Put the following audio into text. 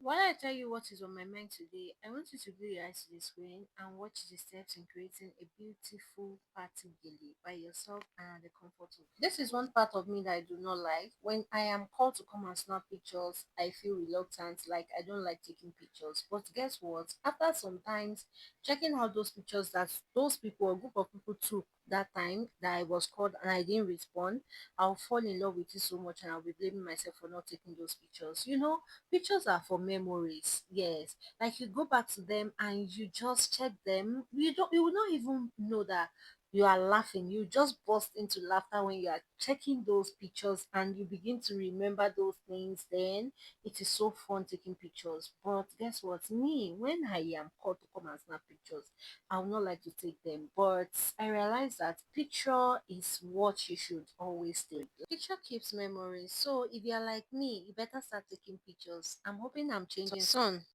While I tell you what is on my mind today, I want you to glue your eyes to the screen and watch the steps in creating a beautiful party gele by yourself and the comfort of. This is one part of me that I do not like. When I am called to come and snap pictures, I feel reluctant, like I don't like taking pictures. But guess what? After sometimes checking out those pictures that those people, a group of people took that time that I was called and I didn't respond, I'll fall in love with it so much and I'll be blaming myself for not taking those pictures. Pictures are for memories, yes. Like you go back to them and you just check them. You will not even know that you are laughing. You just burst into laughter when you are checking those pictures and you begin to remember those things. Then it is so fun taking pictures. But guess what? Me, when I am called to come and snap pictures, I would not like to take them. But I realize that picture is what you should always take. Picture keeps memories. So if you're like me, you better start taking pictures. I'm hoping I'm changing soon.